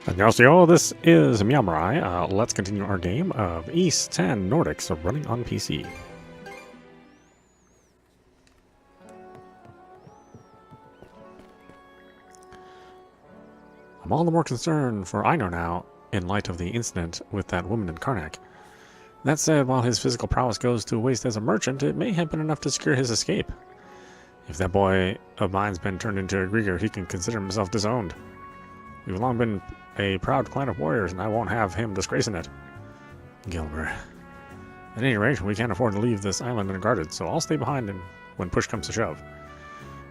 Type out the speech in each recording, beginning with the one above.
Annyeonghaseyo, this is meowmurai. Let's continue our game of East 10 Nordics running on PC. I'm all the more concerned for Einar now, in light of the incident with that woman in Karnak. That said, while his physical prowess goes to waste as a merchant, it may have been enough to secure his escape. If that boy of mine's been turned into a Grieger, he can consider himself disowned. We've long been a proud clan of warriors, and I won't have him disgracing it. Gilbert. At any rate, we can't afford to leave this island unguarded, so I'll stay behind and when push comes to shove.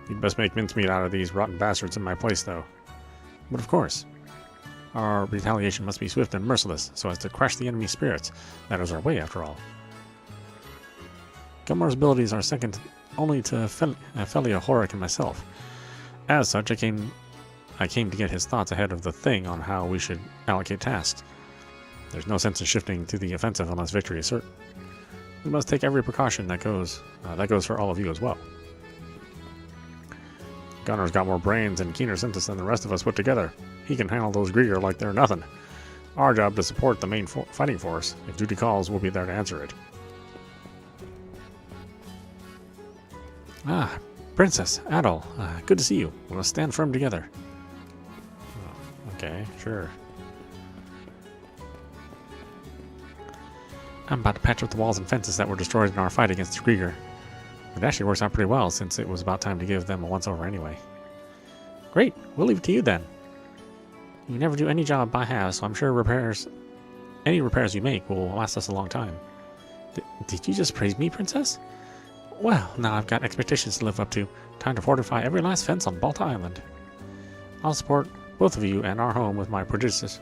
You'd best make mincemeat out of these rotten bastards in my place, though. But of course, our retaliation must be swift and merciless, so as to crush the enemy's spirits. That is our way, after all. Gilmore's abilities are second only to Felia, Horik, and myself. As such, I came to get his thoughts ahead of the thing on how we should allocate tasks. There's no sense in shifting to the offensive unless victory is certain. We must take every precaution that goes for all of you as well. Gunnar's got more brains and keener senses than the rest of us put together. He can handle those Grieger like they're nothing. Our job to support the main fighting force. If duty calls, we'll be there to answer it. Ah, Princess, Adol, good to see you. We must stand firm together. Okay, sure. I'm about to patch up the walls and fences that were destroyed in our fight against the Grieger. It actually works out pretty well, since it was about time to give them a once-over anyway. Great, we'll leave it to you then. You never do any job by half, so I'm sure any repairs you make will last us a long time. Did you just praise me, Princess? Well, now I've got expectations to live up to. Time to fortify every last fence on Balta Island. I'll support both of you and our home with my prodigious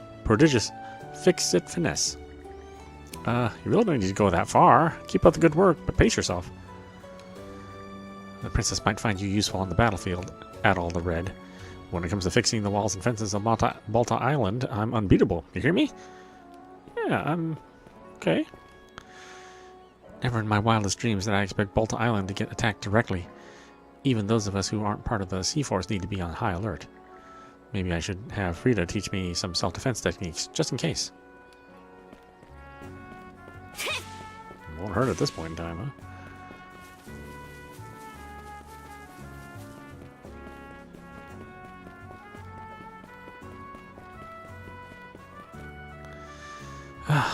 fix-it finesse. You really don't need to go that far. Keep up the good work, but pace yourself. The princess might find you useful on the battlefield, Adol the Red. When it comes to fixing the walls and fences of Balta Island, I'm unbeatable. You hear me? Yeah, I'm okay. Never in my wildest dreams did I expect Balta Island to get attacked directly. Even those of us who aren't part of the Sea Force need to be on high alert. Maybe I should have Frida teach me some self-defense techniques, just in case. Won't hurt at this point in time, huh?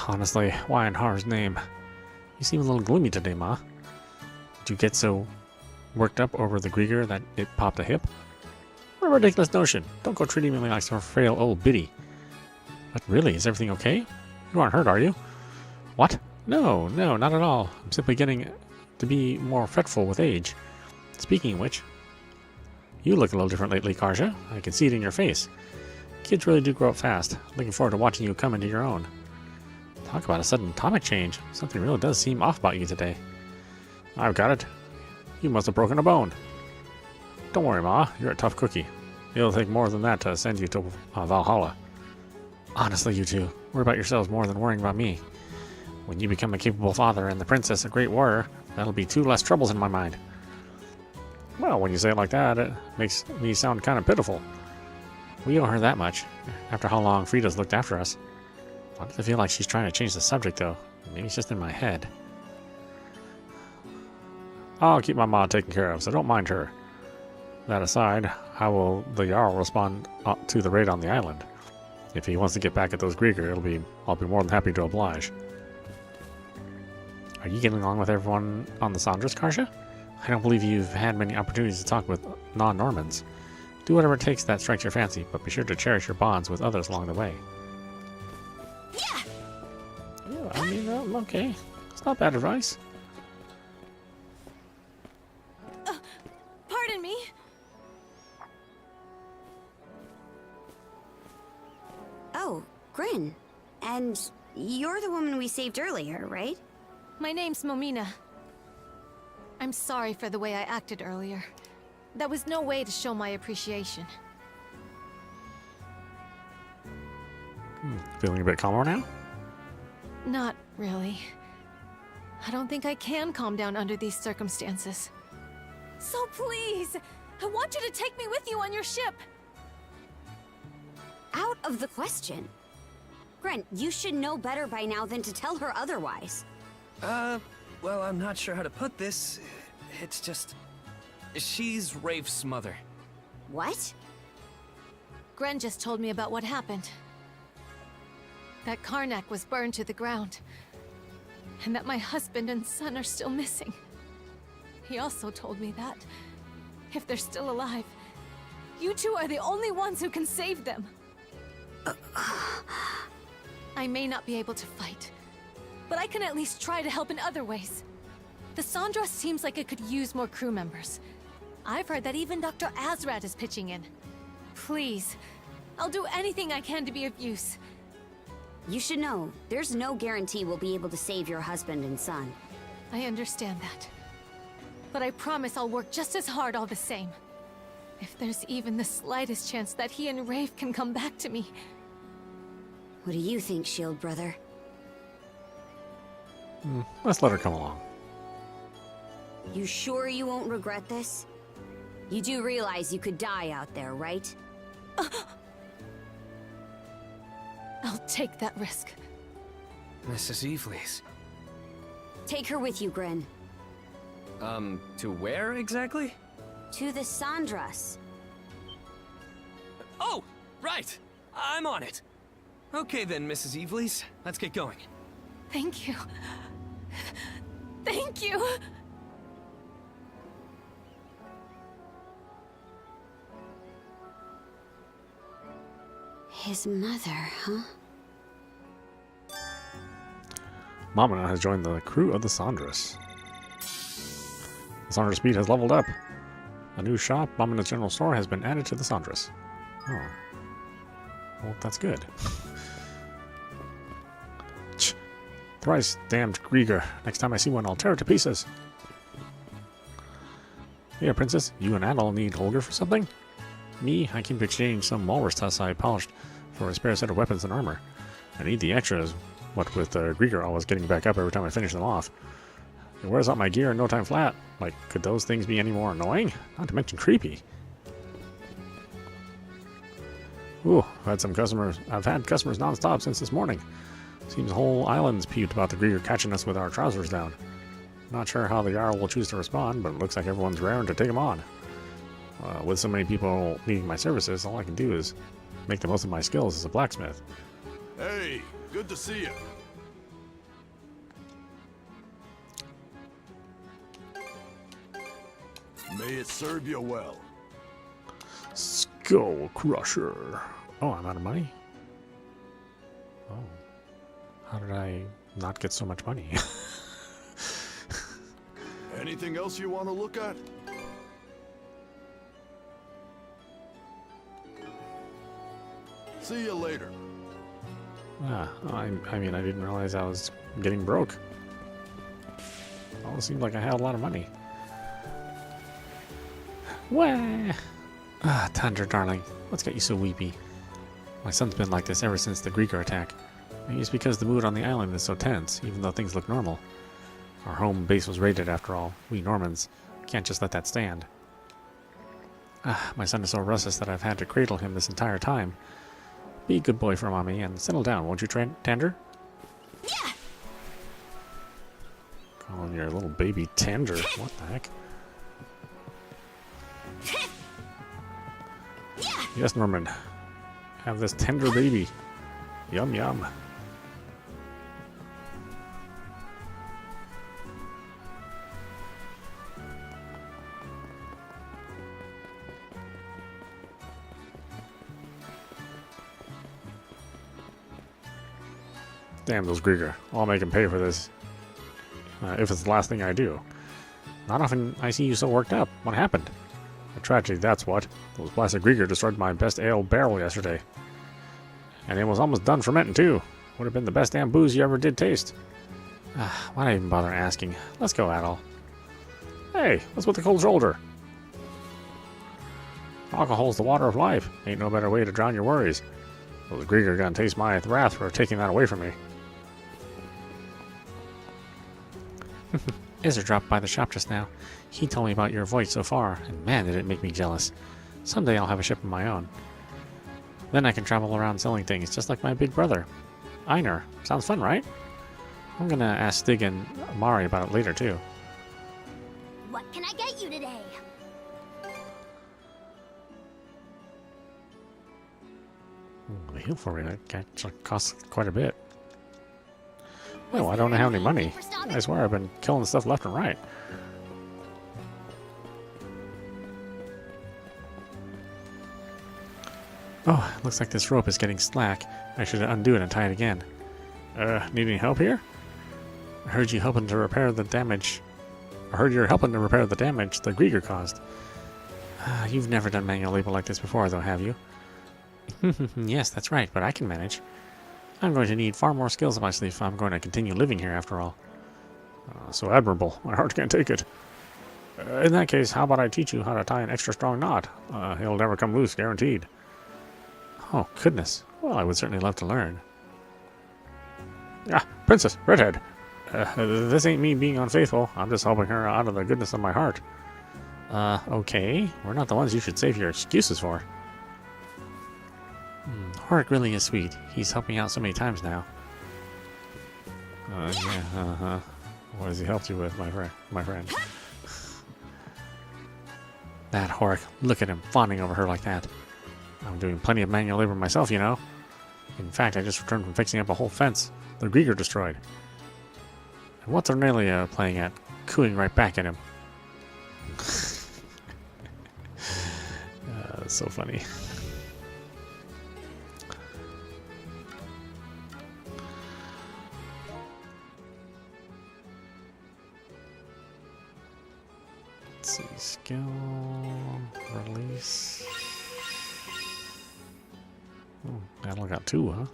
Honestly, why in Har's name? You seem a little gloomy today, Ma. Did you get so worked up over the Grieger that it popped a hip? What a ridiculous notion. Don't go treating me like some frail old biddy. But really, is everything okay? You aren't hurt, are you? What? No, not at all. I'm simply getting to be more fretful with age. Speaking of which, you look a little different lately, Karja. I can see it in your face. Kids really do grow up fast. Looking forward to watching you come into your own. Talk about a sudden atomic change. Something really does seem off about you today. I've got it. You must have broken a bone. Don't worry, Ma. You're a tough cookie. It'll take more than that to send you to Valhalla. Honestly, you two, worry about yourselves more than worrying about me. When you become a capable father and the princess a great warrior, that'll be 2 less troubles in my mind. Well, when you say it like that, it makes me sound kind of pitiful. We owe her that much, after how long Frida's looked after us. Why does it feel like she's trying to change the subject, though? Maybe it's just in my head. I'll keep my ma taken care of, so don't mind her. That aside, how will the Jarl respond to the raid on the island? If he wants to get back at those Grieger, I'll be more than happy to oblige. Are you getting along with everyone on the Sandras, Karja? I don't believe you've had many opportunities to talk with non-Normans. Do whatever it takes that strikes your fancy, but be sure to cherish your bonds with others along the way. Yeah, I mean, okay. It's not bad advice. Pardon me? Oh, Grin. And you're the woman we saved earlier, right? My name's Momina. I'm sorry for the way I acted earlier. That was no way to show my appreciation. Feeling a bit calmer now? Not really. I don't think I can calm down under these circumstances. So please, I want you to take me with you on your ship. Out of the question. Gren, you should know better by now than to tell her otherwise. Well, I'm not sure how to put this. It's just... she's Rafe's mother. What? Gren just told me about what happened. That Karnak was burned to the ground. And that my husband and son are still missing. He also told me that, if they're still alive, you two are the only ones who can save them. I may not be able to fight, but I can at least try to help in other ways. The Sandra seems like it could use more crew members. I've heard that even Dr. Azrat is pitching in. Please, I'll do anything I can to be of use. You should know, there's no guarantee we'll be able to save your husband and son. I understand that. But I promise I'll work just as hard all the same. If there's even the slightest chance that he and Rafe can come back to me. What do you think, Shield brother? Let's let her come along. You sure you won't regret this? You do realize you could die out there, right? I'll take that risk. Mrs. Evelys. Take her with you, Gren. To where exactly? To the Sandras. Oh, right! I'm on it! Okay then, Mrs. Evelys. Let's get going. Thank you. Thank you! His mother, huh? Mamina has joined the crew of the Sandras. The Sandra speed has leveled up. A new shop, Mamina's General Store, has been added to the Sandras. Oh. Well, that's good. Thrice damned Grieger. Next time I see one, I'll tear it to pieces. Yeah, Princess, you and Adol need Holger for something? Me, I came to exchange some walrus tusks I polished for a spare set of weapons and armor. I need the extras, what with Grieger always getting back up every time I finish them off. It wears out my gear in no time flat. Like, could those things be any more annoying? Not to mention creepy. Ooh, I've had customers non-stop since this morning. Seems the whole island's peeved about the Grieger catching us with our trousers down. Not sure how the Jarl will choose to respond, but it looks like everyone's raring to take him on. With so many people needing my services, all I can do is make the most of my skills as a blacksmith. Hey, good to see you. May it serve you well. Skull Crusher. Oh, I'm out of money? Oh. How did I not get so much money? Anything else you want to look at? See you later. I mean, I didn't realize I was getting broke. It seemed like I had a lot of money. Wah! Tundra, darling, what's got you so weepy? My son's been like this ever since the Grieger attack. Maybe it's because the mood on the island is so tense, even though things look normal. Our home base was raided after all. We Normans can't just let that stand. My son is so restless that I've had to cradle him this entire time. Be a good boy for Mommy and settle down, won't you, Tander? Yeah. Calling your little baby Tander. What the heck? Yes, Norman. Have this tender baby. Yum yum. Damn those Grieger. I'll make him pay for this. If it's the last thing I do. Not often I see you so worked up. What happened? A tragedy, that's what. Those blasted Grieger destroyed my best ale barrel yesterday. And it was almost done fermenting too. Would have been the best damn booze you ever did taste. Why'd I even bother asking? Let's go, Adol. Hey, what's with the cold shoulder? Alcohol's the water of life. Ain't no better way to drown your worries. Those Grieger gonna taste my wrath for taking that away from me. Izzer dropped by the shop just now. He told me about your voice so far, and man, did it make me jealous. Someday I'll have a ship of my own. Then I can travel around selling things, just like my big brother. Einar. Sounds fun, right? I'm gonna ask Stig and Mari about it later, too. What can I get you today? Ooh, the heal for me, that costs quite a bit. Well, I don't have any money. I swear I've been killing stuff left and right. Oh, looks like this rope is getting slack. I should undo it and tie it again. Need any help here? I heard you helping to repair the damage. I heard you're helping to repair the damage the Grieger caused. You've never done manual labor like this before, though, have you? Yes, that's right, but I can manage. I'm going to need far more skills up my sleeve if I'm going to continue living here, after all. So admirable. My heart can't take it. In that case, how about I teach you how to tie an extra strong knot? It'll never come loose, guaranteed. Oh, goodness. Well, I would certainly love to learn. Ah, Princess, Redhead. This ain't me being unfaithful. I'm just helping her out of the goodness of my heart. Okay. We're not the ones you should save your excuses for. Horik really is sweet. He's helped me out so many times now. Yeah, What has he helped you with, my friend? That Horik. Look at him, fawning over her like that. I'm doing plenty of manual labor myself, you know. In fact, I just returned from fixing up a whole fence the Grieger destroyed. And what's Ornelia playing at? Cooing right back at him. That's so funny. Let's see, skill, release. Oh, I only got 2, huh?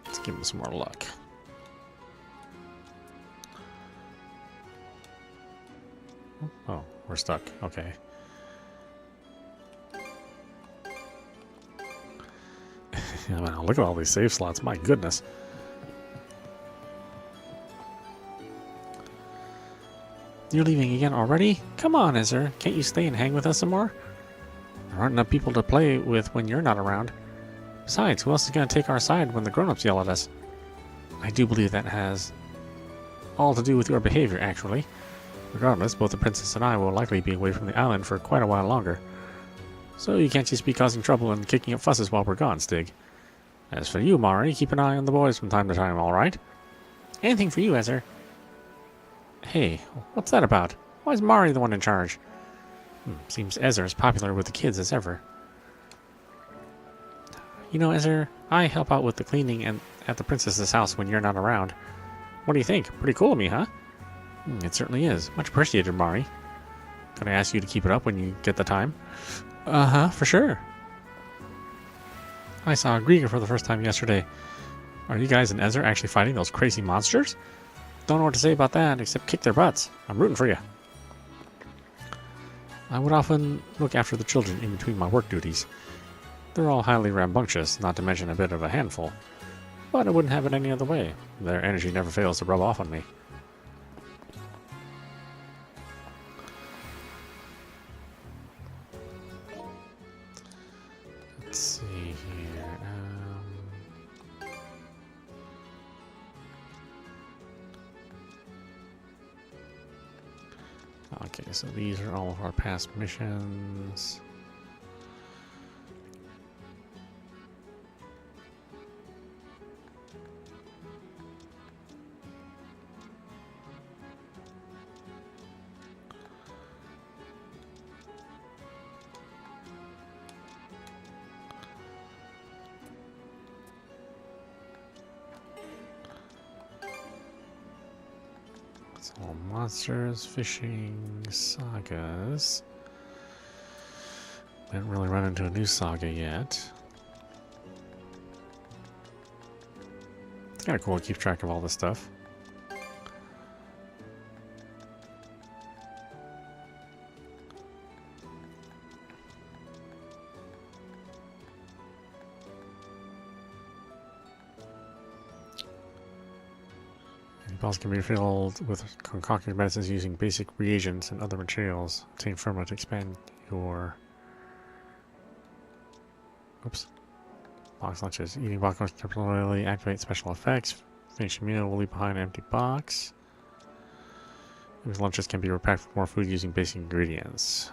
Let's give him some more luck. Oh, we're stuck. Okay. Yeah, man, look at all these save slots. My goodness. You're leaving again already? Come on, Ezra. Can't you stay and hang with us some more? There aren't enough people to play with when you're not around. Besides, who else is going to take our side when the grown-ups yell at us? I do believe that has all to do with your behavior, actually. Regardless, both the princess and I will likely be away from the island for quite a while longer. So you can't just be causing trouble and kicking up fusses while we're gone, Stig. As for you, Mari, keep an eye on the boys from time to time, alright? Anything for you, Ezra. Hey, what's that about? Why is Mari the one in charge? Seems Ezra is popular with the kids as ever. You know, Ezra, I help out with the cleaning and at the princess's house when you're not around. What do you think? Pretty cool of me, huh? It certainly is. Much appreciated, Mari. Can I ask you to keep it up when you get the time? For sure. I saw a Grieger for the first time yesterday. Are you guys and Ezra actually fighting those crazy monsters? Don't know what to say about that, except kick their butts. I'm rooting for you. I would often look after the children in between my work duties. They're all highly rambunctious, not to mention a bit of a handful. But I wouldn't have it any other way. Their energy never fails to rub off on me. Let's see here. Okay, so these are all of our past missions. It's all monsters, fishing, sagas. Didn't really run into a new saga yet. It's kind of cool to keep track of all this stuff. Bottles can be filled with concocted medicines using basic reagents and other materials obtained from it to expand your... Oops. Box lunches. Eating box lunches temporarily activate special effects. Finish a meal will leave behind an empty box. These lunches can be repacked for more food using basic ingredients.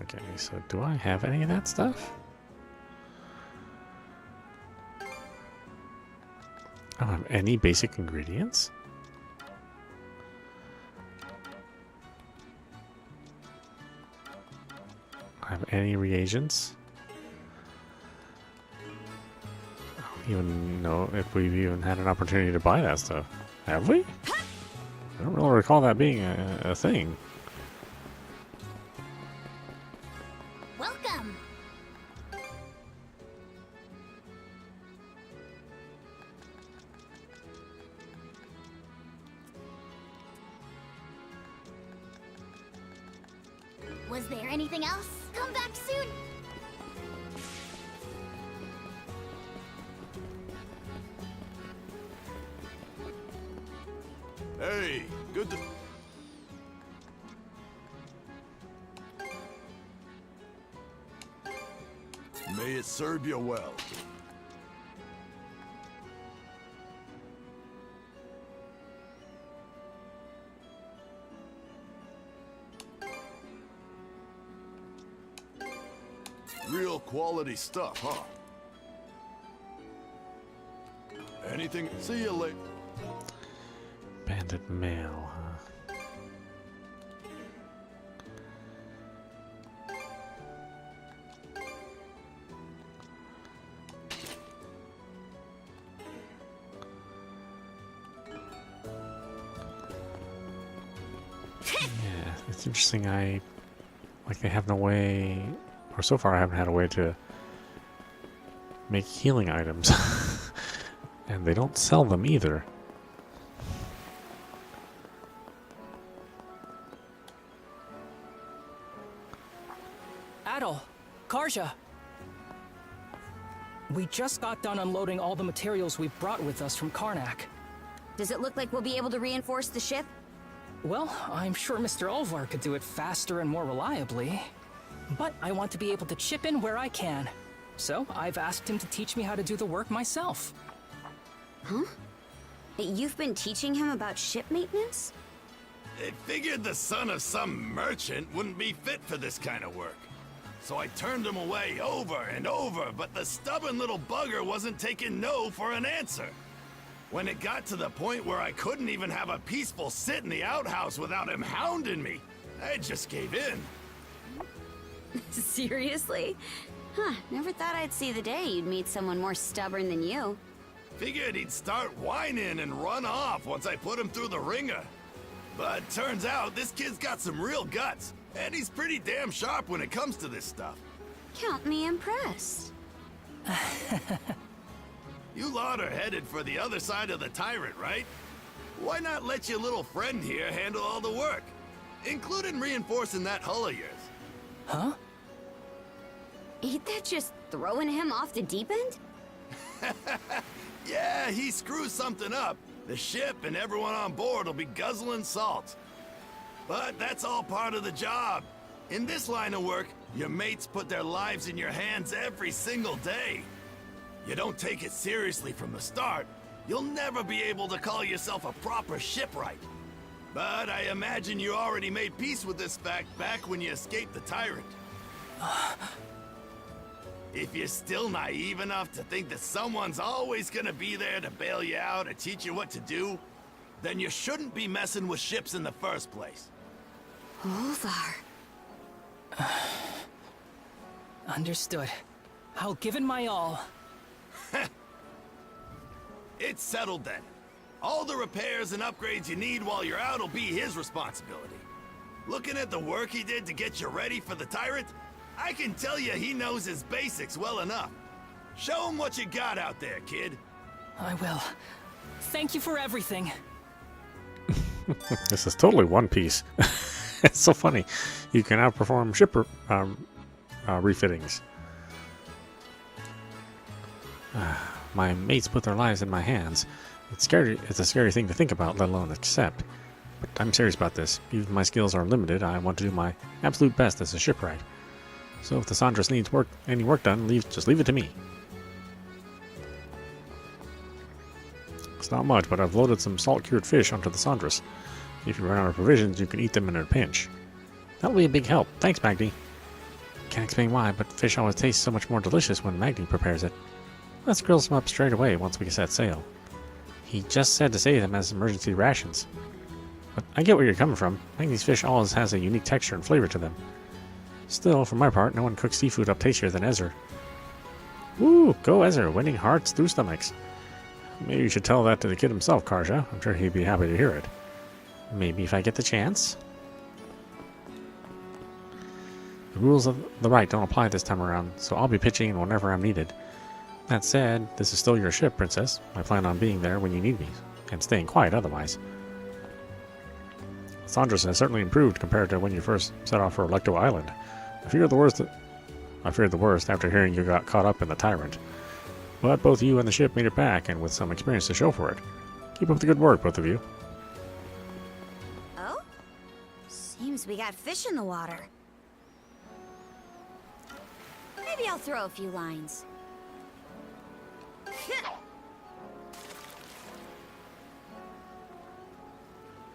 Okay, so do I have any of that stuff? I don't have any basic ingredients? I have any reagents? I don't even know if we've even had an opportunity to buy that stuff. Have we? I don't really recall that being a thing. Welcome. Was there anything else? Come back soon. Hey, good to... May it serve you well. Real quality stuff, huh? Anything? See you later. Bandit mail, huh? Yeah, it's interesting. They have no way, or so far I haven't had a way to make healing items. And they don't sell them either. Adol, Karja. We just got done unloading all the materials we brought with us from Karnak. Does it look like we'll be able to reinforce the ship? Well, I'm sure Mr. Ulvar could do it faster and more reliably. But I want to be able to chip in where I can. So I've asked him to teach me how to do the work myself. Huh? You've been teaching him about ship maintenance? They figured the son of some merchant wouldn't be fit for this kind of work. So I turned him away over and over, but the stubborn little bugger wasn't taking no for an answer. When it got to the point where I couldn't even have a peaceful sit in the outhouse without him hounding me, I just gave in. Seriously? Huh, never thought I'd see the day you'd meet someone more stubborn than you. Figured he'd start whining and run off once I put him through the ringer. But turns out this kid's got some real guts, and he's pretty damn sharp when it comes to this stuff. Count me impressed. You lot are headed for the other side of the tyrant, right? Why not let your little friend here handle all the work, including reinforcing that hull of yours? Huh? Ain't that just throwing him off the deep end? Yeah, he screws something up. The ship and everyone on board will be guzzling salt. But that's all part of the job. In this line of work, your mates put their lives in your hands every single day. You don't take it seriously from the start, you'll never be able to call yourself a proper shipwright. But I imagine you already made peace with this fact back when you escaped the tyrant. If you're still naive enough to think that someone's always gonna be there to bail you out or teach you what to do, then you shouldn't be messing with ships in the first place. Ulvar. Understood. I'll give it my all. It's settled then. All the repairs and upgrades you need while you're out will be his responsibility. Looking at the work he did to get you ready for the tyrant, I can tell you he knows his basics well enough. Show him what you got out there, kid. I will. Thank you for everything. This is totally One Piece. It's so funny. You can outperform ship refittings. My mates put their lives in my hands. It's scary. It's a scary thing to think about, let alone accept. But I'm serious about this. Even if my skills are limited, I want to do my absolute best as a shipwright. So if the Sandras needs any work done, just leave it to me. It's not much, but I've loaded some salt-cured fish onto the Sandras. If you run out of provisions, you can eat them in a pinch. That'll be a big help. Thanks, Magni. Can't explain why, but fish always tastes so much more delicious when Magni prepares it. Let's grill some up straight away once we set sail. He just said to save them as emergency rations. But I get where you're coming from. Magni's fish always has a unique texture and flavor to them. Still, for my part, no one cooks seafood up tastier than Ezra. Woo! Go Ezra, winning hearts through stomachs. Maybe you should tell that to the kid himself, Karja. I'm sure he'd be happy to hear it. Maybe if I get the chance. The rules of the right don't apply this time around, so I'll be pitching in whenever I'm needed. That said, this is still your ship, Princess. I plan on being there when you need me, and staying quiet otherwise. Sandras has certainly improved compared to when you first set off for Electo Island. I feared the worst after hearing you got caught up in the Tyrant. But both you and the ship made it back, and with some experience to show for it. Keep up the good work, both of you. Oh? Seems we got fish in the water. Maybe I'll throw a few lines.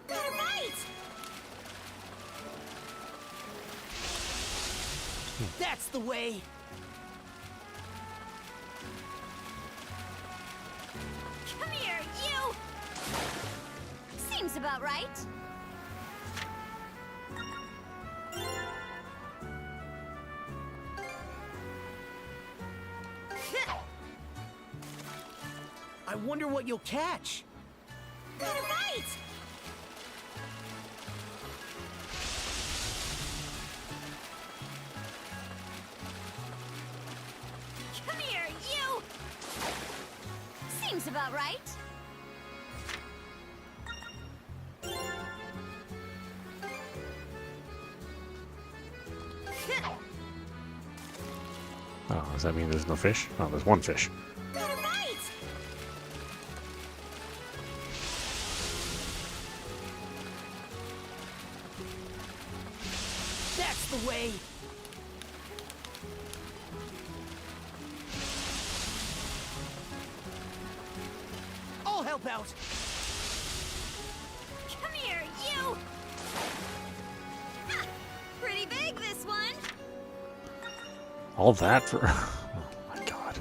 Got it right! That's the way. Come here, you! Seems about right. I wonder what you'll catch. Got it right! Come here, you! Seems about right. Oh, does that mean there's no fish? Oh, there's one fish. Got it right! That's the way. I'll help out. Come here, you! Ha! Pretty big, this one. All that for... Oh my god.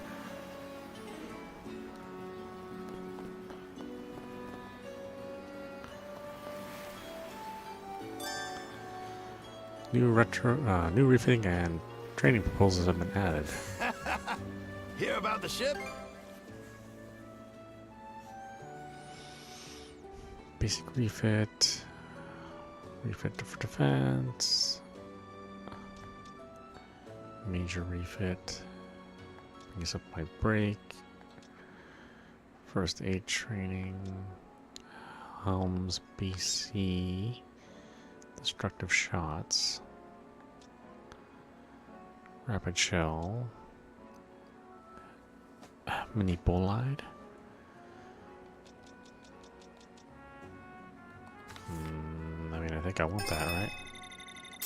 New refitting and training proposals have been added. Hear about the ship? Basic refit. Refit for defense. Major refit. Brings up my break. First aid training. Helms BC. Destructive shots. Rapid shell. Mini bolide. I mean, I think I want that, right?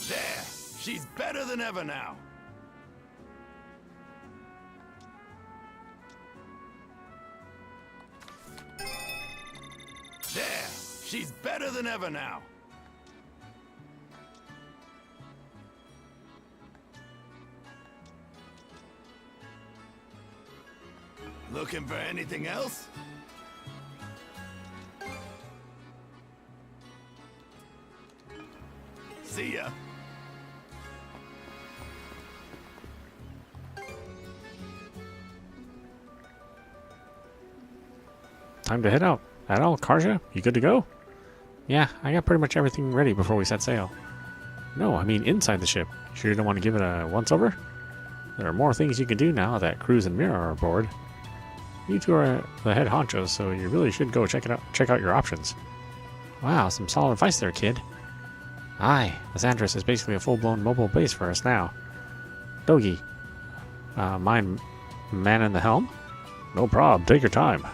There! She's better than ever now! There! She's better than ever now! Looking for anything else? See ya! Time to head out. Adol, Karja, you good to go? Yeah, I got pretty much everything ready before we set sail. No, I mean inside the ship. You sure you don't want to give it a once-over? There are more things you can do now that Cruz and Mira are aboard. You two are the head honchos, so you really should go check out your options. Wow, some solid advice there, kid. Aye, the Sandras is basically a full-blown mobile base for us now. Dogi, mind man in the helm? No prob. Take your time.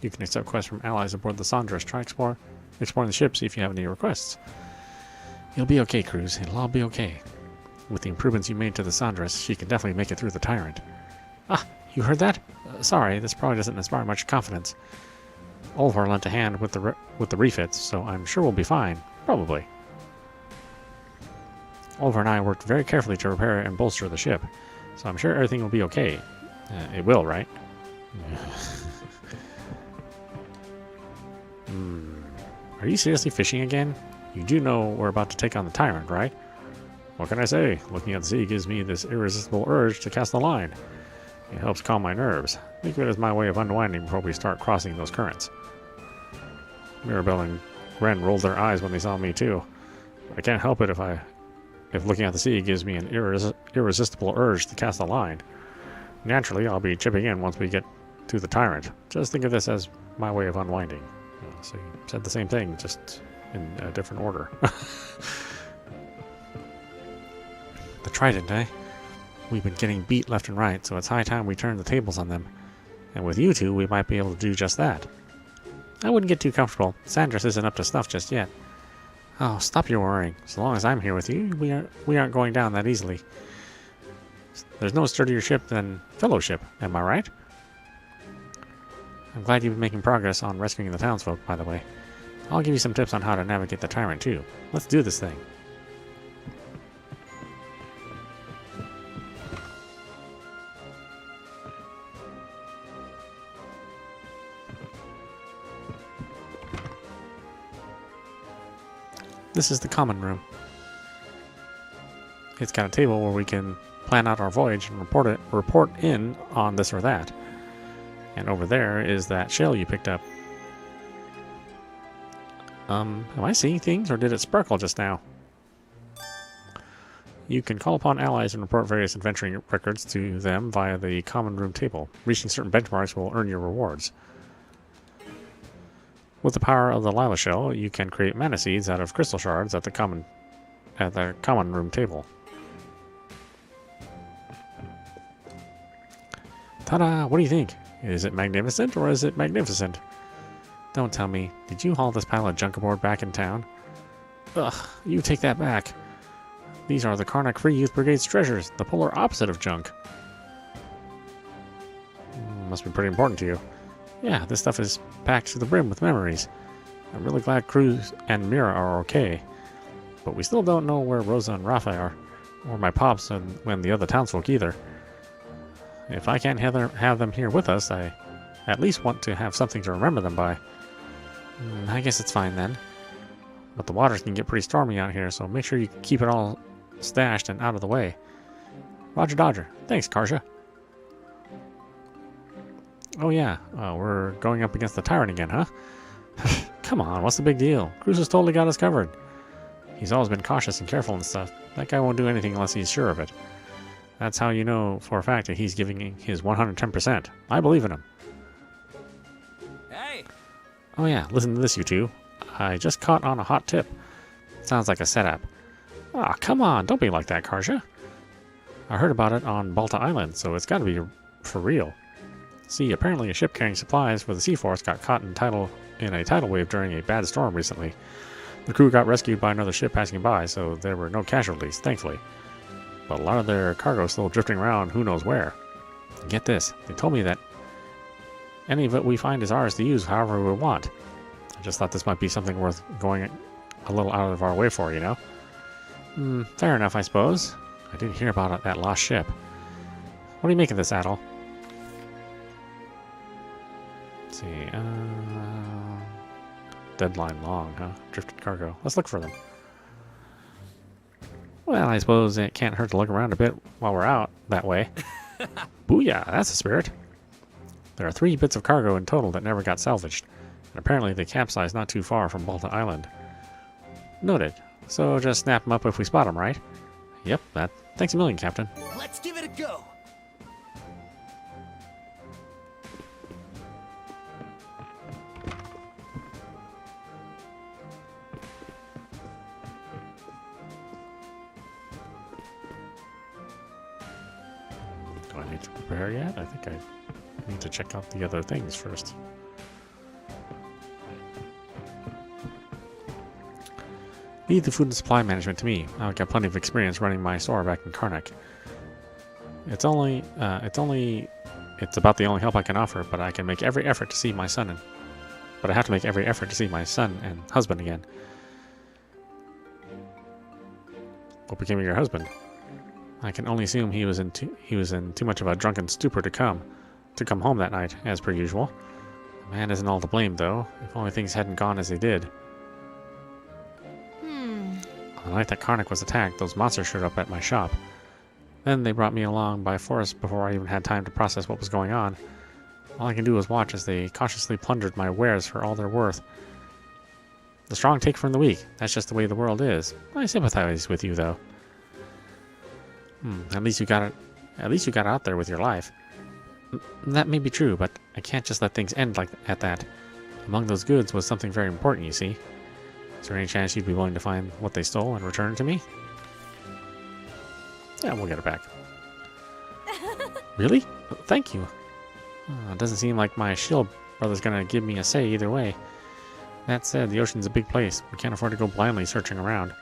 You can accept quests from allies aboard the Sandras. Try exploring the ship, see if you have any requests. You'll be okay, Cruz. It'll all be okay. With the improvements you made to the Sandras, she can definitely make it through the Tyrant. Ah, you heard that? Sorry, this probably doesn't inspire much confidence. Olvar lent a hand with the refits, so I'm sure we'll be fine. Probably. Olvar and I worked very carefully to repair and bolster the ship, so I'm sure everything will be okay. It will, right? Are you seriously fishing again? You do know we're about to take on the Tyrant, right? What can I say? Looking at the sea gives me this irresistible urge to cast the line. It helps calm my nerves. Think of it as my way of unwinding before we start crossing those currents. Mirabelle and Gren rolled their eyes when they saw me too. I can't help it if looking at the sea gives me an irresistible urge to cast the line. Naturally, I'll be chipping in once we get to the Tyrant. Just think of this as my way of unwinding. So you said the same thing, just in a different order. The Trident, eh? We've been getting beat left and right, so it's high time we turn the tables on them. And with you two, we might be able to do just that. I wouldn't get too comfortable. Sandras isn't up to snuff just yet. Oh, stop your worrying. So long as I'm here with you, we aren't going down that easily. There's no sturdier ship than Fellowship, am I right? I'm glad you've been making progress on rescuing the townsfolk, by the way. I'll give you some tips on how to navigate the Tyrant, too. Let's do this thing. This is the common room. It's got a table where we can plan out our voyage and report in on this or that. And over there is that shell you picked up. Am I seeing things, or did it sparkle just now? You can call upon allies and report various adventuring records to them via the common room table. Reaching certain benchmarks will earn you rewards. With the power of the Lila shell, you can create mana seeds out of crystal shards at the common room table. Ta-da! What do you think? Is it magnificent, or is it magnificent? Don't tell me. Did you haul this pile of junk aboard back in town? Ugh, you take that back. These are the Karnak Free Youth Brigade's treasures, the polar opposite of junk. Must be pretty important to you. Yeah, this stuff is packed to the brim with memories. I'm really glad Cruz and Mira are okay. But we still don't know where Rosa and Rafa are, or my pops and the other townsfolk either. If I can't have them here with us, I at least want to have something to remember them by. I guess it's fine then. But the waters can get pretty stormy out here, so make sure you keep it all stashed and out of the way. Roger Dodger. Thanks, Karja. Oh yeah, we're going up against the Tyrant again, huh? Come on, what's the big deal? Cruz has totally got us covered. He's always been cautious and careful and stuff. That guy won't do anything unless he's sure of it. That's how you know for a fact that he's giving his 110%. I believe in him. Hey! Oh yeah, listen to this, you two. I just caught on a hot tip. Sounds like a setup. Ah, come on, don't be like that, Karja. I heard about it on Balta Island, so it's gotta be for real. See, apparently a ship carrying supplies for the Sea Force got caught in a tidal wave during a bad storm recently. The crew got rescued by another ship passing by, so there were no casualties, thankfully. But a lot of their cargo is still drifting around who knows where. Get this, they told me that any of it we find is ours to use however we want. I just thought this might be something worth going a little out of our way for, you know? Fair enough, I suppose. I didn't hear about that lost ship. What do you make of this, Adol? Let's see, deadline long, huh? Drifted cargo. Let's look for them. Well, I suppose it can't hurt to look around a bit while we're out that way. Booyah, that's the spirit. There are 3 bits of cargo in total that never got salvaged, and apparently they capsized not too far from Balta Island. Noted. So just snap them up if we spot them, right? Yep, that. Thanks a million, Captain. Let's give it a go! Do I need to prepare yet? I think I need to check out the other things first. Leave the food and supply management to me. I've got plenty of experience running my store back in Karnak. It's about the only help I can offer, but I can make every effort to see my son and... But I have to make every effort to see my son and husband again. What became of your husband? I can only assume he was in too much of a drunken stupor to come home that night, as per usual. The man isn't all to blame, though. If only things hadn't gone as they did. On the night that Karnak was attacked, those monsters showed up at my shop. Then they brought me along by force before I even had time to process what was going on. All I can do was watch as they cautiously plundered my wares for all they're worth. The strong take from the weak. That's just the way the world is. I sympathize with you, though. At least you got out there with your life. That may be true, but I can't just let things end at that. Among those goods was something very important, you see. Is there any chance you'd be willing to find what they stole and return it to me? Yeah, we'll get it back. Really? Thank you. It doesn't seem like my shield brother's gonna give me a say either way. That said, the ocean's a big place. We can't afford to go blindly searching around.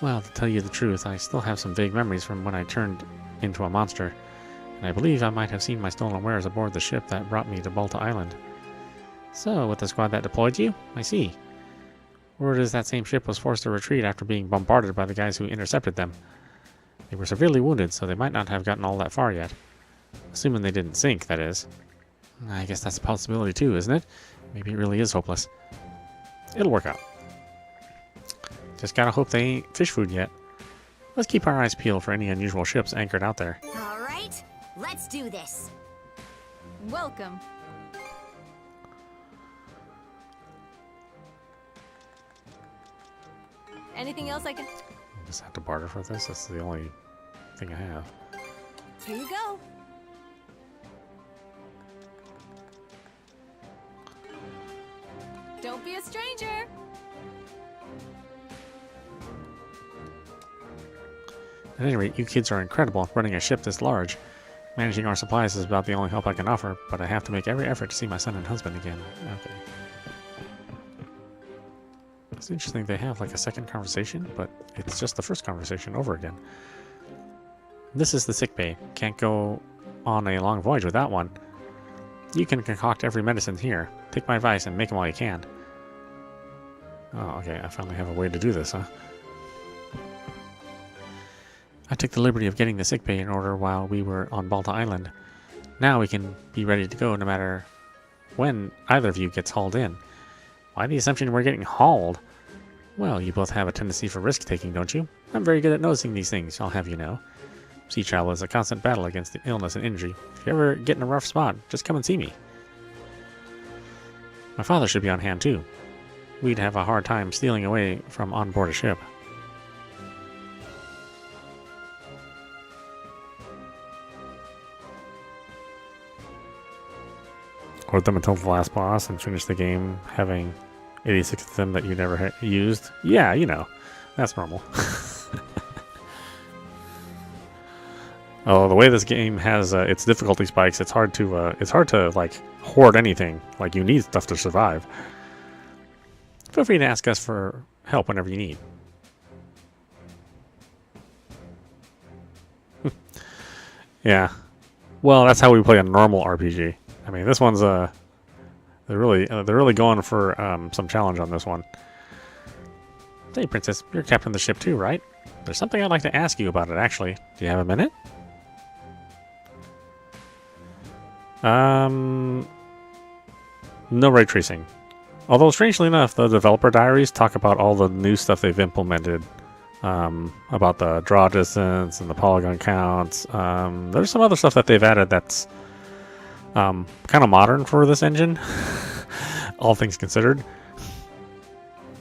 Well, to tell you the truth, I still have some vague memories from when I turned into a monster, and I believe I might have seen my stolen wares aboard the ship that brought me to Balta Island. So, with the squad that deployed you? I see. Word is that same ship was forced to retreat after being bombarded by the guys who intercepted them. They were severely wounded, so they might not have gotten all that far yet. Assuming they didn't sink, that is. I guess that's a possibility too, isn't it? Maybe it really is hopeless. It'll work out. Just gotta hope they ain't fish food yet. Let's keep our eyes peeled for any unusual ships anchored out there. All right, let's do this. Welcome. Anything else I can... Just have to barter for this? That's the only thing I have. Here you go. Don't be a stranger. At any rate, you kids are incredible running a ship this large. Managing our supplies is about the only help I can offer, but I have to make every effort to see my son and husband again. Okay. It's interesting they have like a second conversation, but it's just the first conversation over again. This is the sick bay. Can't go on a long voyage without one. You can concoct every medicine here. Take my advice and make them while you can. Oh, okay. I finally have a way to do this, huh? I took the liberty of getting the sick bay in order while we were on Balta Island. Now we can be ready to go no matter when either of you gets hauled in. Why the assumption we're getting hauled? Well, you both have a tendency for risk-taking, don't you? I'm very good at noticing these things, I'll have you know. Sea travel is a constant battle against the illness and injury. If you ever get in a rough spot, just come and see me. My father should be on hand, too. We'd have a hard time stealing away from on board a ship. Hold them until the last boss and finish the game having 86 of them that you never used. Yeah, you know, that's normal. Oh, the way this game has its difficulty spikes, it's hard to like hoard anything. Like you need stuff to survive. Feel free to ask us for help whenever you need. Yeah, well, that's how we play a normal RPG. I mean, this one's they're really going for some challenge on this one. Hey, Princess, you're captain of the ship too, right? There's something I'd like to ask you about it, actually. Do you have a minute? No ray tracing. Although, strangely enough, the developer diaries talk about all the new stuff they've implemented. About the draw distance and the polygon counts. There's some other stuff that they've added that's kind of modern for this engine, all things considered.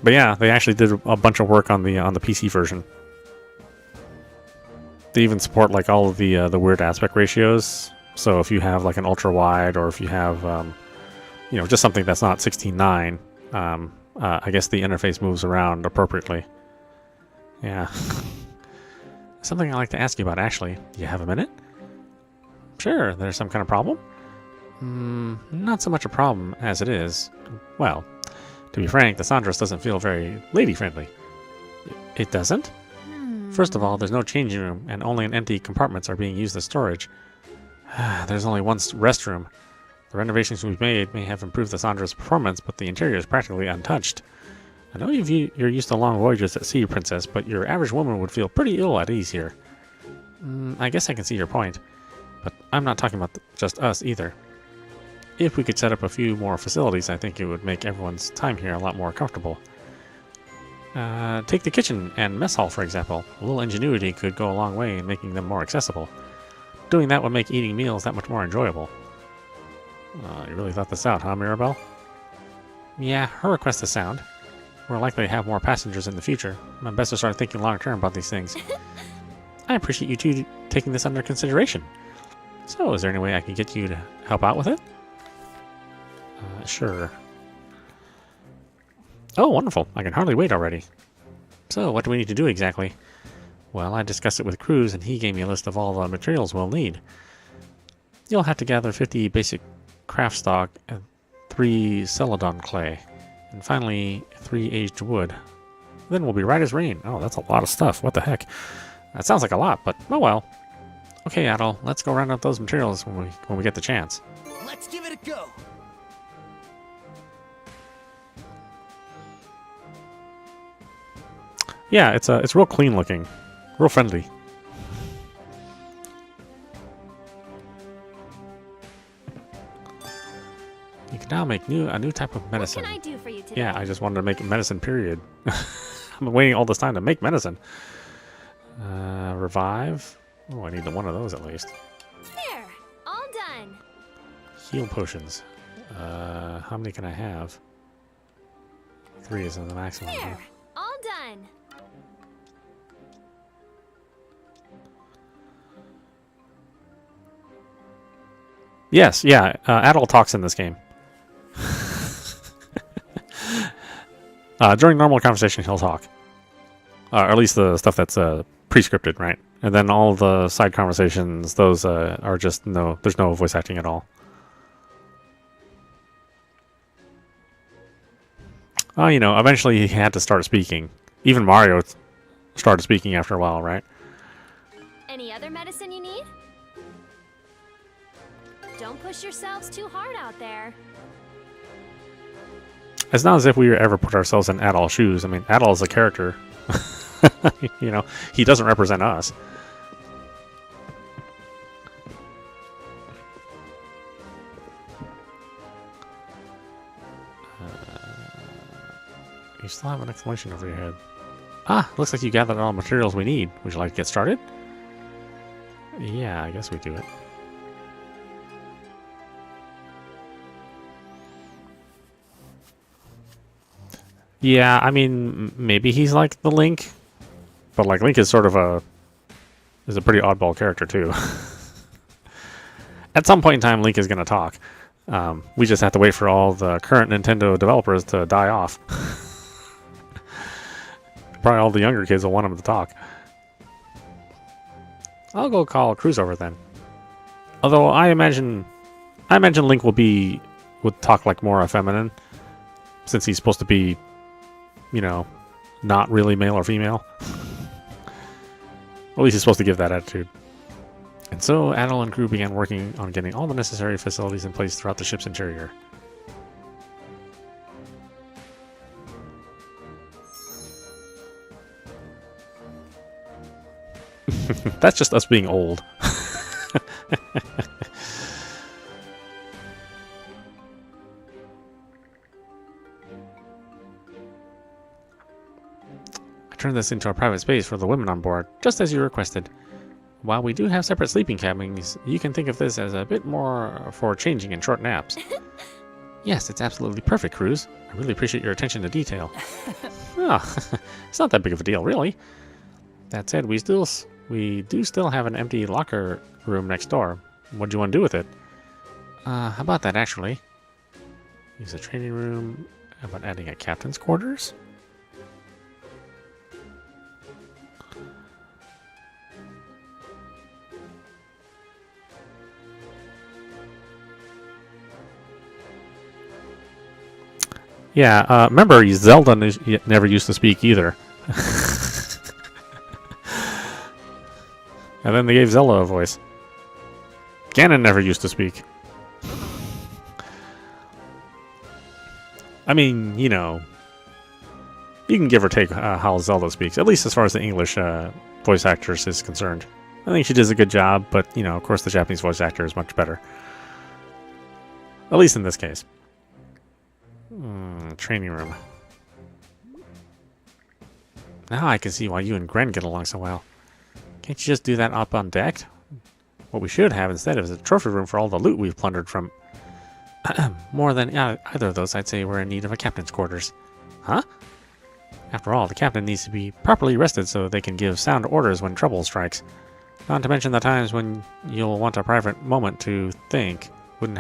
But yeah, they actually did a bunch of work on the PC version. They even support like all of the weird aspect ratios. So if you have like an ultra wide, or if you have you know, just something that's not 16:9, I guess the interface moves around appropriately. Yeah. Something I'd like to ask you about, actually. Do you have a minute? Sure, there's some kind of problem? Not so much a problem as it is. Well, to be frank, the Sandros doesn't feel very lady-friendly. It doesn't? First of all, there's no changing room, and only empty compartments are being used as storage. There's only one restroom. The renovations we've made may have improved the Sandros' performance, but the interior is practically untouched. I know you're used to long voyages at sea, Princess, but your average woman would feel pretty ill at ease here. I guess I can see your point, but I'm not talking about just us either. If we could set up a few more facilities, I think it would make everyone's time here a lot more comfortable. Take the kitchen and mess hall, for example. A little ingenuity could go a long way in making them more accessible. Doing that would make eating meals that much more enjoyable. You really thought this out, huh, Mirabelle? Yeah, her request is sound. We're likely to have more passengers in the future. I'm best to start thinking long-term about these things. I appreciate you two taking this under consideration. So, is there any way I can get you to help out with it? Sure. Oh, wonderful. I can hardly wait already. So, what do we need to do exactly? Well, I discussed it with Cruz, and he gave me a list of all the materials we'll need. You'll have to gather 50 basic craft stock and 3 celadon clay, and finally 3 aged wood. Then we'll be right as rain. Oh, that's a lot of stuff. What the heck? That sounds like a lot, but oh well. Okay, Adol, let's go round up those materials when we get the chance. Let's give it a go. Yeah, it's real clean looking, real friendly. You can now make a new type of medicine. What can I do for you today? Yeah, I just wanted to make medicine, period. I'm waiting all this time to make medicine. Revive. Oh, I need one of those at least. There, all done. Heal potions. How many can I have? 3 is the maximum. Huh? There, all done. Yes, yeah. Adol talks in this game. During normal conversation, he'll talk. Or at least the stuff that's pre-scripted, right? And then all the side conversations, those are just there's no voice acting at all. Oh, eventually he had to start speaking. Even Mario started speaking after a while, right? Any other medicine you need? Don't push yourselves too hard out there. It's not as if we ever put ourselves in Adol's shoes. I mean, Adol is a character. He doesn't represent us. You still have an exclamation over your head. Ah, looks like you gathered all the materials we need. Would you like to get started? Yeah, I guess we do it. Yeah, I mean, maybe he's like the Link, but like Link is sort of a pretty oddball character too. At some point in time, Link is going to talk. We just have to wait for all the current Nintendo developers to die off. Probably all the younger kids will want him to talk. I'll go call Cruz over then. Although I imagine Link would talk like more feminine, since he's supposed to be, not really male or female. At least he's supposed to give that attitude. And so Adol and crew began working on getting all the necessary facilities in place throughout the ship's interior. That's just us being old. I turned this into a private space for the women on board, just as you requested. While we do have separate sleeping cabins, you can think of this as a bit more for changing and short naps. Yes, it's absolutely perfect, Cruz. I really appreciate your attention to detail. Oh, it's not that big of a deal, really. That said, we do still have an empty locker room next door. What do you want to do with it? How about that, actually? Use a training room. How about adding a captain's quarters? Yeah, remember, Zelda never used to speak either. And then they gave Zelda a voice. Ganon never used to speak. I mean, you know, you can give or take how Zelda speaks, at least as far as the English voice actress is concerned. I think she does a good job, but, you know, of course the Japanese voice actor is much better. At least in this case. Training room. Now I can see why you and Gren get along so well. Can't you just do that up on deck? What we should have instead is a trophy room for all the loot we've plundered from... More than either of those, I'd say we're in need of a captain's quarters. Huh? After all, the captain needs to be properly rested so they can give sound orders when trouble strikes. Not to mention the times when you'll want a private moment to think. Wouldn't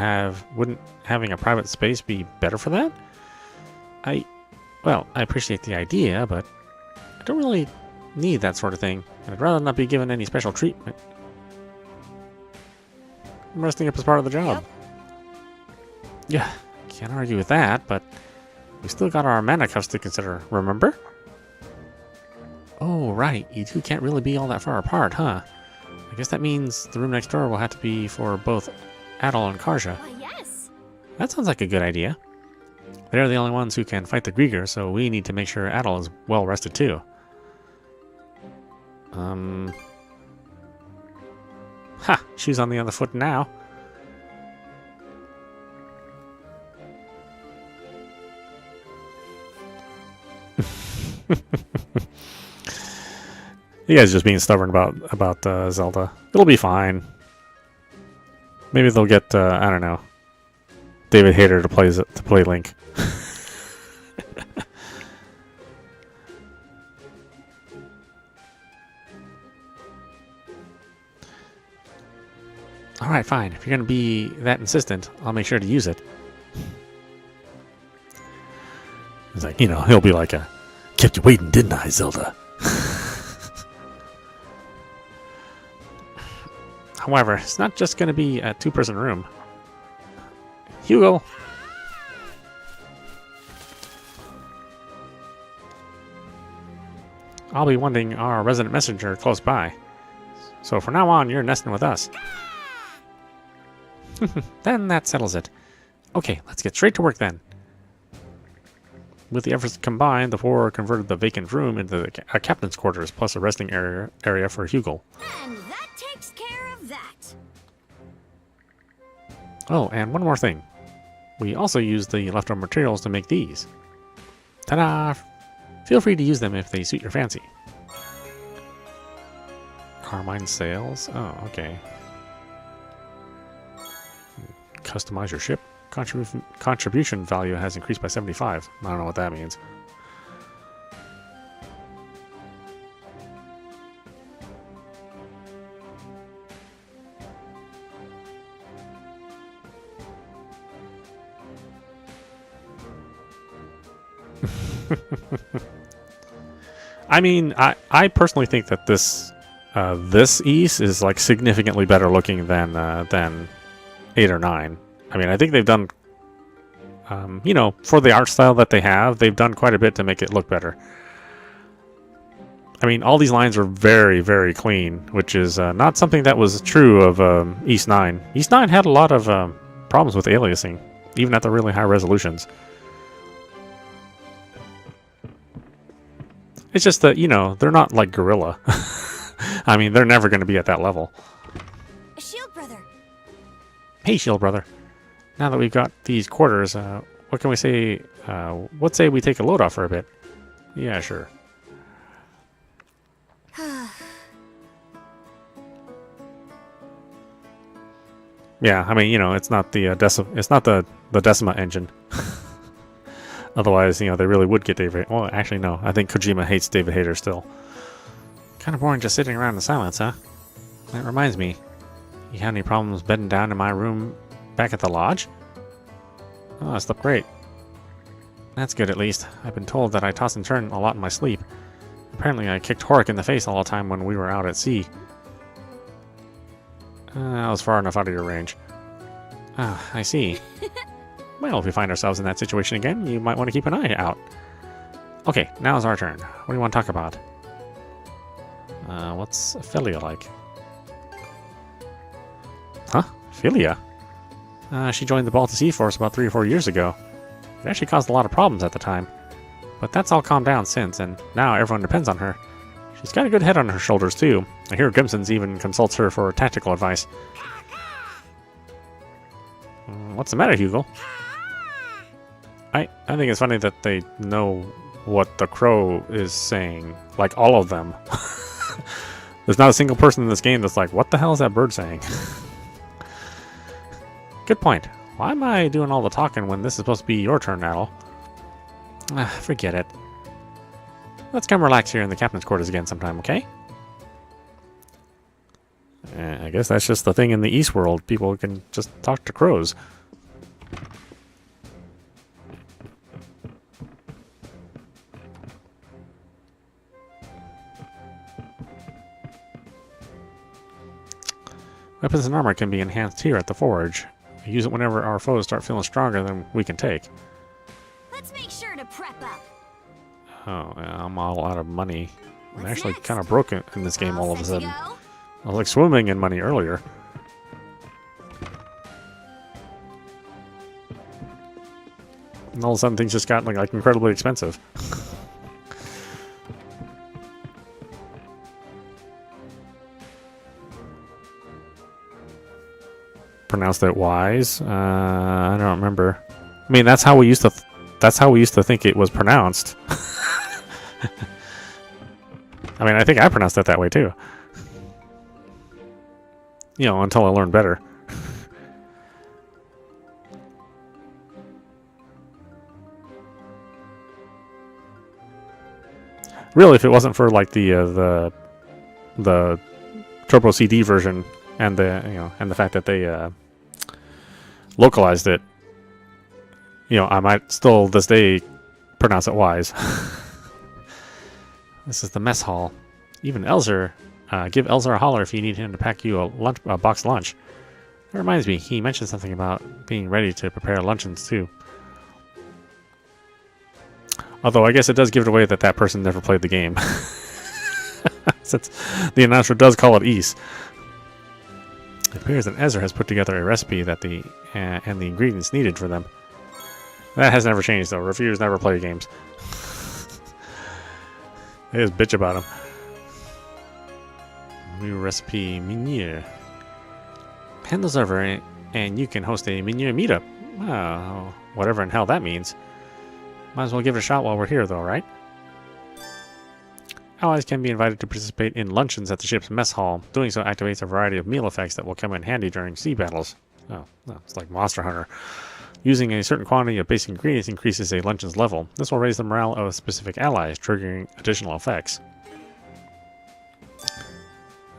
having a private space be better for that? Well, I appreciate the idea, but I don't really need that sort of thing. I'd rather not be given any special treatment. Resting up is part of the job. Yeah, can't argue with that, but we still got our mana cuffs to consider, remember? Oh, right, you two can't really be all that far apart, huh? I guess that means the room next door will have to be for both Adol and Karja. Why, yes. That sounds like a good idea. They're the only ones who can fight the Grieger, so we need to make sure Adol is well rested too. Ha! Shoes on the other foot now. You guys just being stubborn about Zelda. It'll be fine. Maybe they'll get I don't know, David Hayter to play Link. All right, fine. If you're gonna be that insistent, I'll make sure to use it. He's like, you know, he'll be like kept you waiting, didn't I, Zelda? However, it's not just going to be a two-person room. Hugo! I'll be wanting our resident messenger close by. So from now on, you're nesting with us. Then that settles it. Okay, let's get straight to work then. With the efforts combined, the four converted the vacant room into a captain's quarters plus a resting area for Hugo. And that takes care of that. Oh, and one more thing. We also used the leftover materials to make these. Ta-da! Feel free to use them if they suit your fancy. Carmine sails? Oh, okay. Customize your ship. Contribution value has increased by 75. I don't know what that means. I mean, I personally think that this East is like significantly better looking than 8 or 9. I mean, I think they've done, you know, for the art style that they have, they've done quite a bit to make it look better. I mean, all these lines are very, very clean, which is not something that was true of East 9. East 9 had a lot of problems with aliasing, even at the really high resolutions. It's just that, you know, they're not like Gorilla. I mean, they're never going to be at that level. Shield brother. Hey, Shield brother. Now that we've got these quarters, what can we say? Let's say we take a load off for a bit. Yeah, sure. Yeah, I mean, you know, it's not the Decima engine. Otherwise, you know, they really would get David. Well, actually, no. I think Kojima hates David Hayter still. Kind of boring just sitting around in silence, huh? That reminds me. You had any problems bedding down in my room back at the lodge? Oh, I slept great. That's good, at least. I've been told that I toss and turn a lot in my sleep. Apparently, I kicked Horik in the face all the time when we were out at sea. I was far enough out of your range. Ah, I see. Well, if we find ourselves in that situation again, you might want to keep an eye out. Okay, now's our turn. What do you want to talk about? What's Ophelia like? Huh? Ophelia? She joined the Baltic Sea Force about 3 or 4 years ago. It actually caused a lot of problems at the time. But that's all calmed down since, and now everyone depends on her. She's got a good head on her shoulders, too. I hear Grimson's even consults her for tactical advice. What's the matter, Hugo? I think it's funny that they know what the crow is saying. Like, all of them. There's not a single person in this game that's like, what the hell is that bird saying? Good point. Why am I doing all the talking when this is supposed to be your turn, Adol? Forget it. Let's come relax here in the captain's quarters again sometime, okay? I guess that's just the thing in the East world. People can just talk to crows. Weapons and armor can be enhanced here at the forge. We use it whenever our foes start feeling stronger than we can take. Let's make sure to prep up. Oh, yeah, I'm all out of money. I'm What's actually next? kind of broken in this game all of a set to sudden. go? I was like swimming in money earlier. And all of a sudden things just got like incredibly expensive. Pronounced it wise. I don't remember. I mean, that's how we used to. That's how we used to think it was pronounced. I mean, I think I pronounced it that way too. You know, until I learned better. Really, if it wasn't for like the Turbo CD version and the fact that they localized it, you know, I might still this day pronounce it wise. This is the mess hall. Even Elzer, give Elzer a holler if you need him to pack you a box lunch. That reminds me, he mentioned something about being ready to prepare luncheons too. Although I guess it does give it away that that person never played the game. Since the announcer does call it East. It appears that Ezra has put together a recipe that and the ingredients needed for them. That has never changed though. Reviewers never play games. They just bitch about them. New recipe menu. Hand those over and you can host a menu meetup. Oh, whatever in hell that means. Might as well give it a shot while we're here though, right? Allies can be invited to participate in luncheons at the ship's mess hall. Doing so activates a variety of meal effects that will come in handy during sea battles. Oh, it's like Monster Hunter. Using a certain quantity of basic ingredients increases a luncheon's level. This will raise the morale of specific allies, triggering additional effects.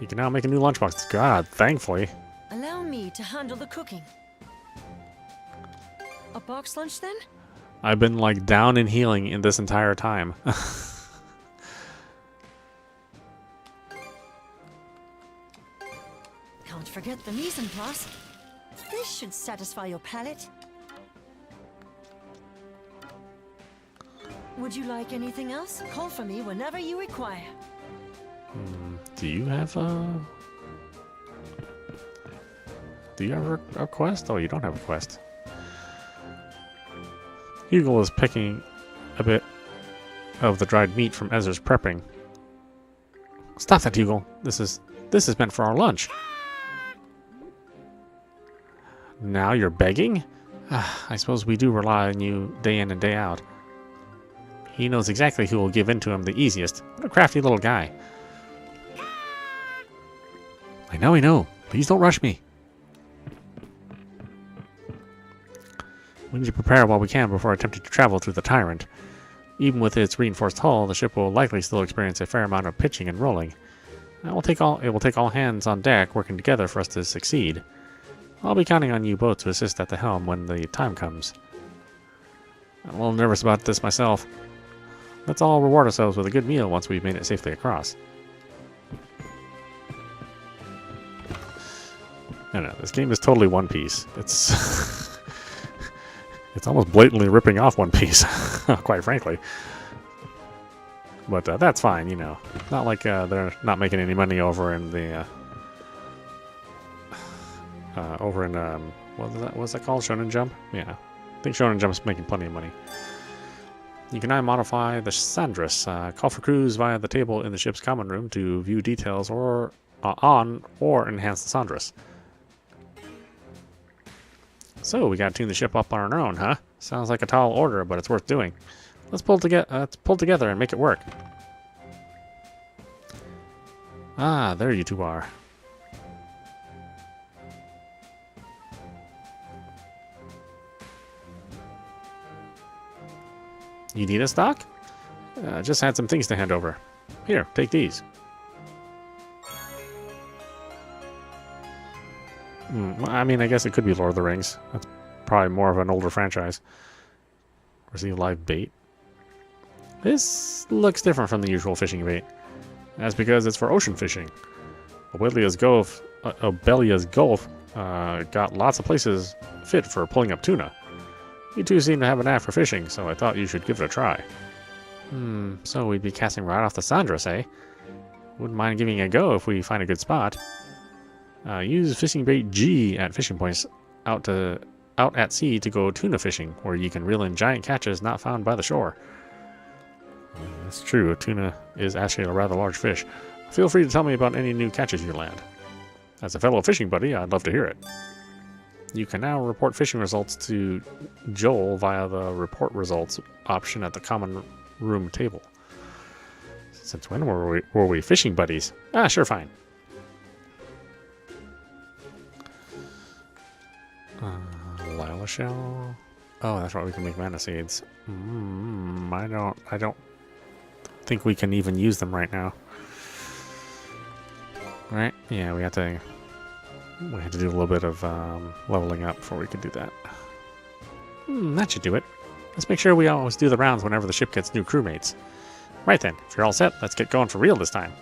You can now make a new lunchbox. God, thankfully. Allow me to handle the cooking. A box lunch then? I've been like down and healing in this entire time. Can't forget the mise en place. This should satisfy your palate. Would you like anything else? Call for me whenever you require. Do you have a... Do you have a quest? Oh, you don't have a quest. Hugo is picking a bit of the dried meat from Ezra's prepping. Stop that, Hugo. This is meant for our lunch. Now you're begging? I suppose we do rely on you day in and day out. He knows exactly who will give in to him the easiest. What a crafty little guy. I know. Please don't rush me. We need to prepare while we can before attempting to travel through the Tyrant. Even with its reinforced hull, the ship will likely still experience a fair amount of pitching and rolling. It will take all hands on deck working together for us to succeed. I'll be counting on you both to assist at the helm when the time comes. I'm a little nervous about this myself. Let's all reward ourselves with a good meal once we've made it safely across. No, this game is totally One Piece. It's It's almost blatantly ripping off One Piece, quite frankly. But that's fine, you know. Not like they're not making any money over in the what's that called? Shonen Jump? Yeah, I think Shonen Jump's making plenty of money. You can now modify the Sandris. Call for crews via the table in the ship's common room to view details or on or enhance the Sandris. So we got to tune the ship up on our own, huh? Sounds like a tall order, but it's worth doing. Let's pull together and make it work. Ah, there you two are. You need a stock? Just had some things to hand over. Here, take these. I mean, I guess it could be Lord of the Rings. That's probably more of an older franchise. Receive live bait. This looks different from the usual fishing bait. That's because it's for ocean fishing. Obelia's Gulf got lots of places fit for pulling up tuna. You two seem to have an knack for fishing, so I thought you should give it a try. So we'd be casting right off the Sandris, eh? Wouldn't mind giving it a go if we find a good spot. Use fishing bait G at fishing points out at sea to go tuna fishing, where you can reel in giant catches not found by the shore. That's true, tuna is actually a rather large fish. Feel free to tell me about any new catches you land. As a fellow fishing buddy, I'd love to hear it. You can now report fishing results to Joel via the report results option at the common room table. Since when were we fishing buddies? Ah, sure, fine. Lila shell. Oh, that's right. We can make mana seeds. I don't think we can even use them right now. Right? Yeah, we had to do a little bit of leveling up before we could do that. That should do it. Let's make sure we always do the rounds whenever the ship gets new crewmates. Right then, if you're all set, let's get going for real this time.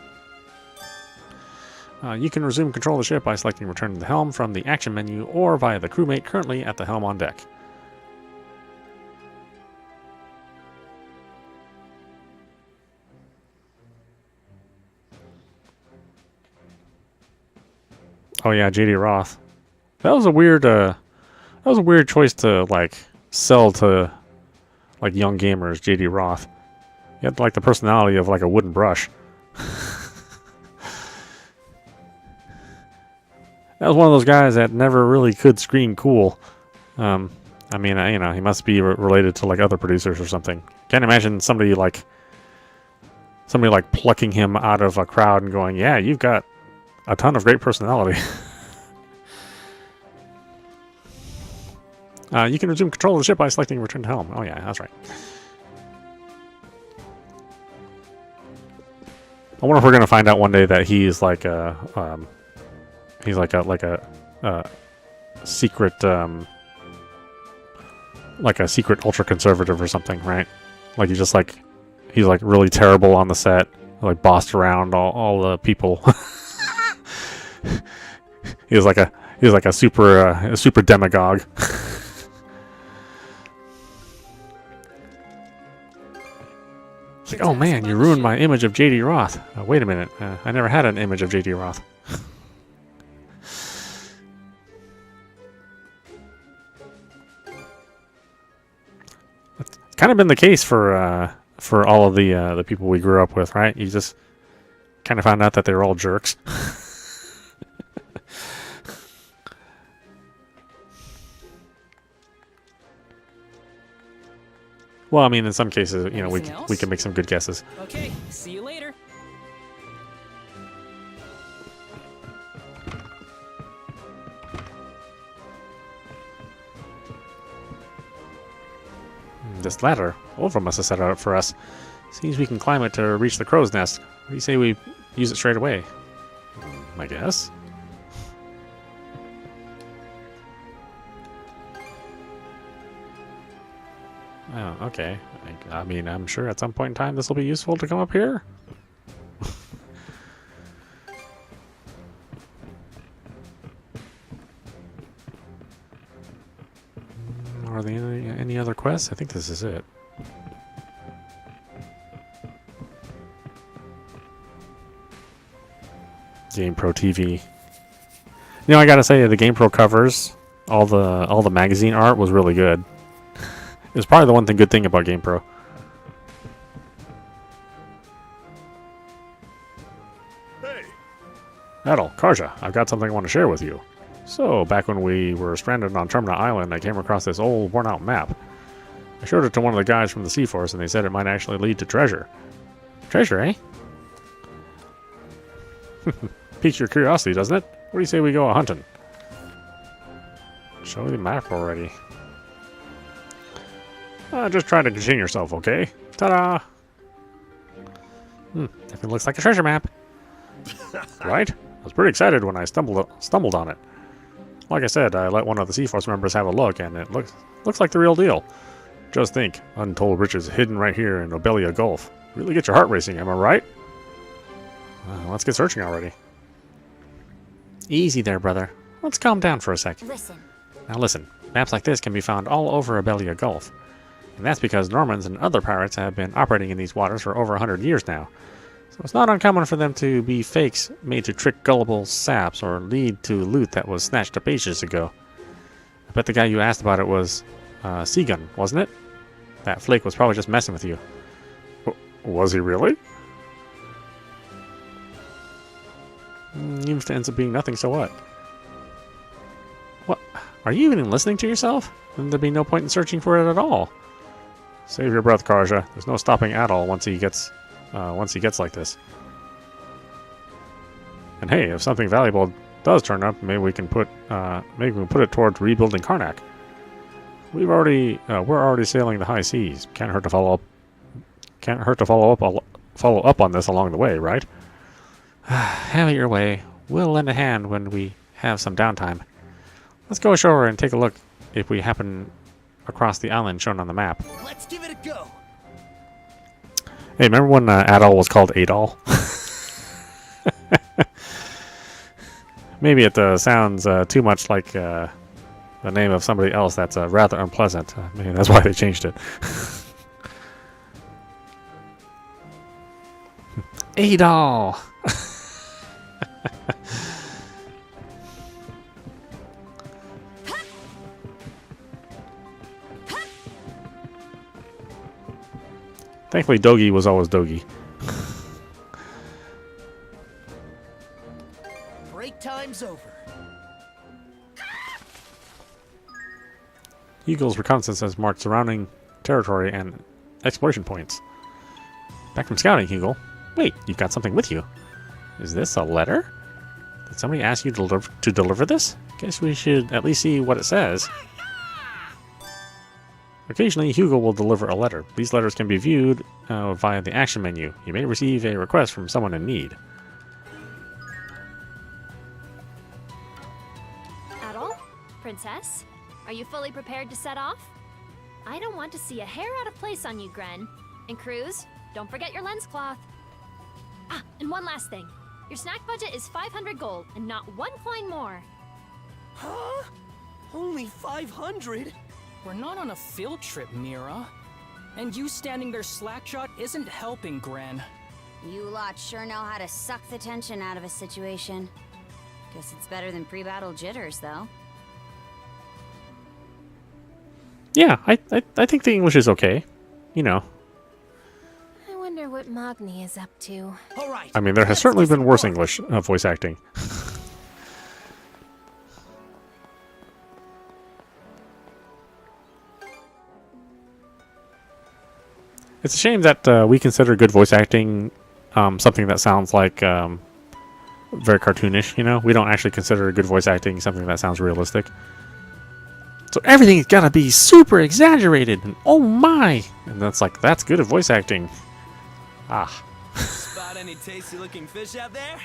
You can resume control of the ship by selecting Return to the Helm from the action menu or via the crewmate currently at the helm on deck. Oh yeah, JD Roth. That was a weird choice to like sell to like young gamers. JD Roth. He had like the personality of like a wooden brush. That was one of those guys that never really could scream cool. I mean, you know, he must be related to like other producers or something. Can't imagine somebody like plucking him out of a crowd and going, "Yeah, you've got a ton of great personality." You can resume control of the ship by selecting Return to Helm. Oh yeah, that's right. I wonder if we're gonna find out one day that he's like a secret ultra conservative or something, right? Like he's like really terrible on the set, like bossed around all the people. He's like a super demagogue. It's like, oh man, you ruined my image of JD Roth. Wait a minute, I never had an image of JD Roth. It's kind of been the case for all of the people we grew up with, right? You just kind of found out that they were all jerks. Well, I mean, in some cases, you know, we can make some good guesses. Okay, see you later. This ladder, Olva must have set it up for us. Seems we can climb it to reach the crow's nest. What do you say we use it straight away? I guess. Oh, okay. I mean, I'm sure at some point in time this will be useful to come up here. Are there any quest? I think this is it. GamePro TV. You know, I gotta say, the GamePro covers, all the magazine art was really good. It's probably the one good thing about GamePro. Hey, Adol, Karja, I've got something I want to share with you. So, back when we were stranded on Termina Island, I came across this old, worn-out map. I showed it to one of the guys from the Sea Force, and they said it might actually lead to treasure. Treasure, eh? Piques your curiosity, doesn't it? What do you say we go hunting? Show me the map already. Just try to contain yourself, okay? Ta-da! Definitely looks like a treasure map. Right? I was pretty excited when I stumbled on it. Like I said, I let one of the Sea Force members have a look, and it looks like the real deal. Just think, untold riches hidden right here in Obelia Gulf. Really get your heart racing, am I right? Let's get searching already. Easy there, brother. Let's calm down for a sec. Listen. Now listen, maps like this can be found all over Obelia Gulf. And that's because Normans and other pirates have been operating in these waters for over 100 years now. So it's not uncommon for them to be fakes made to trick gullible saps or lead to loot that was snatched up ages ago. I bet the guy you asked about it was Seagun, wasn't it? That flake was probably just messing with you. Was he really? Even if it ends up being nothing, so what? What? Are you even listening to yourself? Then there'd be no point in searching for it at all. Save your breath, Karja. There's no stopping Adol once he gets like this. And hey, if something valuable does turn up, maybe we can put it towards rebuilding Karnak. We're already sailing the high seas. Can't hurt to follow up on this along the way, right? Have it your way. We'll lend a hand when we have some downtime. Let's go ashore and take a look if we happen across the island shown on the map. Let's give it a go. Hey, remember when Adol was called Adol? Maybe it sounds too much like the name of somebody else that's rather unpleasant. Maybe that's why they changed it. Adol! Thankfully, Dogi was always Dogi. Break time's over. Eagle's reconnaissance has marked surrounding territory and exploration points. Back from scouting, Eagle. Wait, you've got something with you. Is this a letter? Did somebody ask you to deliver this? Guess we should at least see what it says. Occasionally, Hugo will deliver a letter. These letters can be viewed via the action menu. You may receive a request from someone in need. Adol? Princess? Are you fully prepared to set off? I don't want to see a hair out of place on you, Gren. And Cruz, don't forget your lens cloth. Ah, and one last thing. Your snack budget is 500 gold, and not one coin more. Huh? Only 500? We're not on a field trip, Mira. And you standing there slackjawed isn't helping, Gran. You lot sure know how to suck the tension out of a situation. Guess it's better than pre-battle jitters, though. Yeah, I think the English is okay. You know. I wonder what Magni is up to. All right. I mean, there has certainly been worse English voice acting. It's a shame that we consider good voice acting something that sounds like very cartoonish, you know? We don't actually consider good voice acting something that sounds realistic. So everything's gotta be super exaggerated, and oh my! And that's good at voice acting. Ah. Spot any tasty looking fish out there?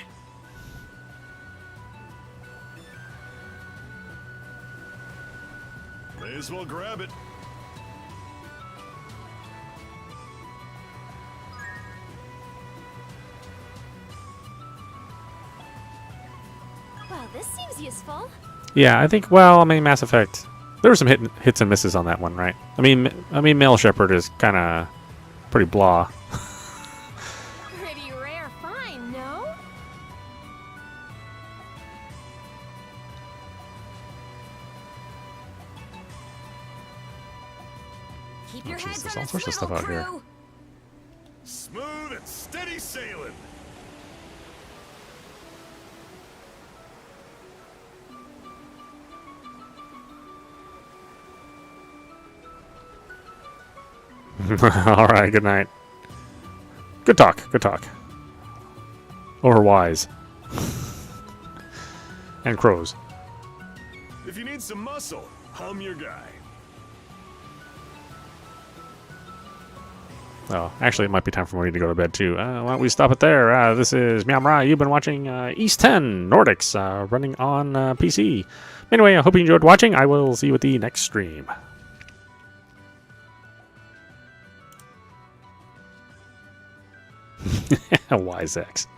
may as well grab it. Well, this seems useful. Yeah, I think, well, I mean, Mass Effect There were some hits and misses on that one, right? I mean, Male Shepherd is kind of pretty blah. Pretty rare find, no? Keep your jeez, heads there's on all a sorts of swivel, stuff out here. crew. Smooth and steady sailing. All right, good night. Good talk, good talk. Over wise. And crows. If you need some muscle, I'm your guy. Oh, actually, it might be time for me to go to bed, too. Why don't we stop it there? This is meowmurai. You've been watching East 10 Nordics running on PC. Anyway, I hope you enjoyed watching. I will see you at the next stream. Wise X.